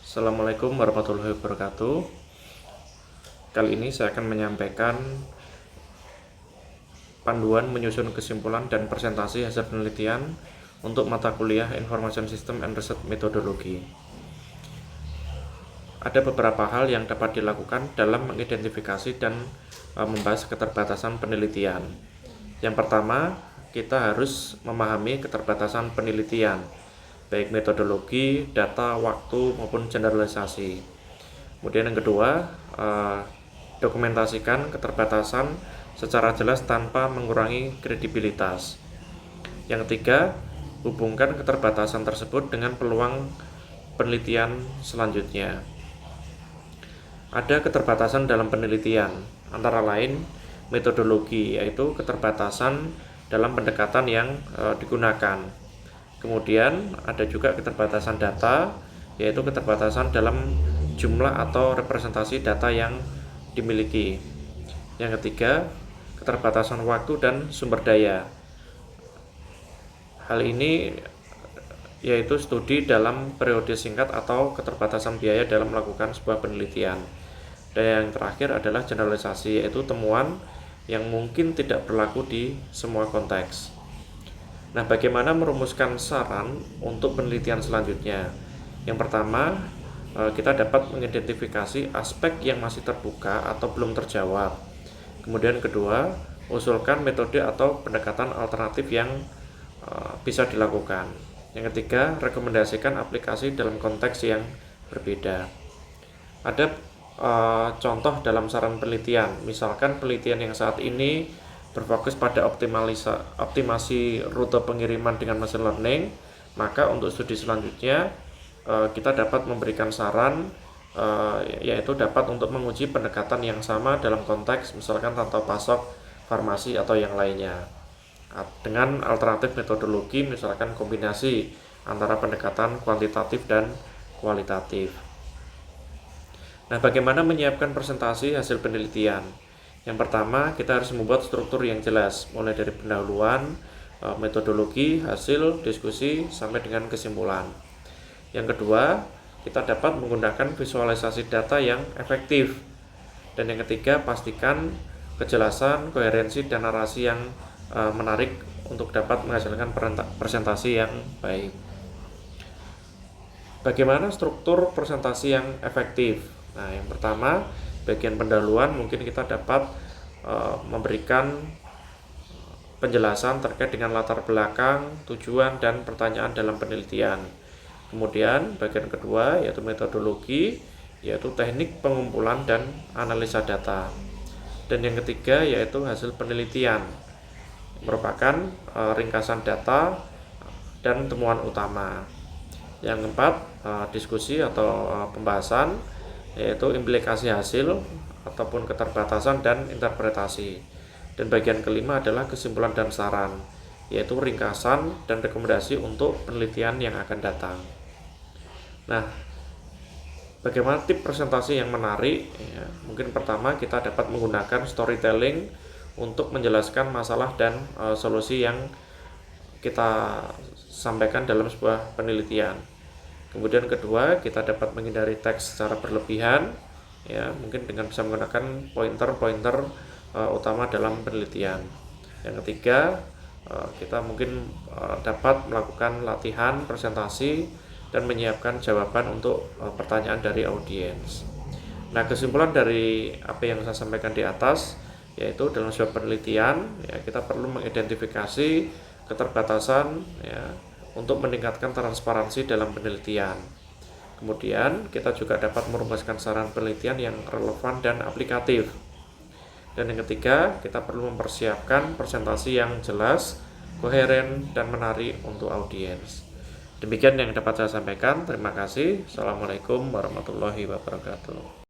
Assalamualaikum warahmatullahi wabarakatuh. Kali ini saya akan menyampaikan panduan menyusun kesimpulan dan presentasi hasil penelitian untuk mata kuliah Information System and Research Methodology. Ada beberapa hal yang dapat dilakukan dalam mengidentifikasi dan membahas keterbatasan penelitian. Yang pertama, kita harus memahami keterbatasan penelitian, baik metodologi, data, waktu, maupun generalisasi. Kemudian yang kedua, dokumentasikan keterbatasan secara jelas tanpa mengurangi kredibilitas. Yang ketiga, hubungkan keterbatasan tersebut dengan peluang penelitian selanjutnya. Ada keterbatasan dalam penelitian, antara lain metodologi, yaitu keterbatasan dalam pendekatan yang digunakan. Kemudian ada juga keterbatasan data, yaitu keterbatasan dalam jumlah atau representasi data yang dimiliki. Yang ketiga, keterbatasan waktu dan sumber daya. Hal ini yaitu studi dalam periode singkat atau keterbatasan biaya dalam melakukan sebuah penelitian. Dan yang terakhir adalah generalisasi, yaitu temuan yang mungkin tidak berlaku di semua konteks. Nah, bagaimana merumuskan saran untuk penelitian selanjutnya? Yang pertama, kita dapat mengidentifikasi aspek yang masih terbuka atau belum terjawab. Kemudian kedua, usulkan metode atau pendekatan alternatif yang bisa dilakukan. Yang ketiga, rekomendasikan aplikasi dalam konteks yang berbeda. Ada contoh dalam saran penelitian, misalkan penelitian yang saat ini berfokus pada optimasi rute pengiriman dengan machine learning, maka untuk studi selanjutnya kita dapat memberikan saran, yaitu dapat untuk menguji pendekatan yang sama dalam konteks misalkan rantau pasok, farmasi, atau yang lainnya dengan alternatif metodologi, misalkan kombinasi antara pendekatan kuantitatif dan kualitatif. Nah, bagaimana menyiapkan presentasi hasil penelitian? Yang pertama, kita harus membuat struktur yang jelas, mulai dari pendahuluan, metodologi, hasil, diskusi, sampai dengan kesimpulan. Yang kedua, kita dapat menggunakan visualisasi data yang efektif. Dan yang ketiga, pastikan kejelasan, koherensi, dan narasi yang menarik untuk dapat menghasilkan presentasi yang baik. Bagaimana struktur presentasi yang efektif? Nah, yang pertama, bagian pendahuluan mungkin kita dapat memberikan penjelasan terkait dengan latar belakang, tujuan, dan pertanyaan dalam penelitian. Kemudian bagian kedua yaitu metodologi, yaitu teknik pengumpulan dan analisa data. Dan yang ketiga yaitu hasil penelitian, merupakan ringkasan data dan temuan utama. Yang keempat, diskusi atau pembahasan, yaitu implikasi hasil ataupun keterbatasan dan interpretasi. Dan bagian kelima adalah kesimpulan dan saran, yaitu ringkasan dan rekomendasi untuk penelitian yang akan datang. Nah, bagaimana tip presentasi yang menarik? Ya, mungkin pertama kita dapat menggunakan storytelling untuk menjelaskan masalah dan solusi yang kita sampaikan dalam sebuah penelitian. Kemudian kedua, kita dapat menghindari teks secara berlebihan, ya, mungkin dengan bisa menggunakan pointer-pointer utama dalam penelitian. Yang ketiga, kita mungkin dapat melakukan latihan presentasi dan menyiapkan jawaban untuk pertanyaan dari audiens. Nah, kesimpulan dari apa yang saya sampaikan di atas, yaitu dalam sebuah penelitian, ya, kita perlu mengidentifikasi keterbatasan, ya, untuk meningkatkan transparansi dalam penelitian. Kemudian kita juga dapat merumuskan saran penelitian yang relevan dan aplikatif. Dan yang ketiga, kita perlu mempersiapkan presentasi yang jelas, koheren, dan menarik untuk audiens. Demikian yang dapat saya sampaikan. Terima kasih. Assalamualaikum warahmatullahi wabarakatuh.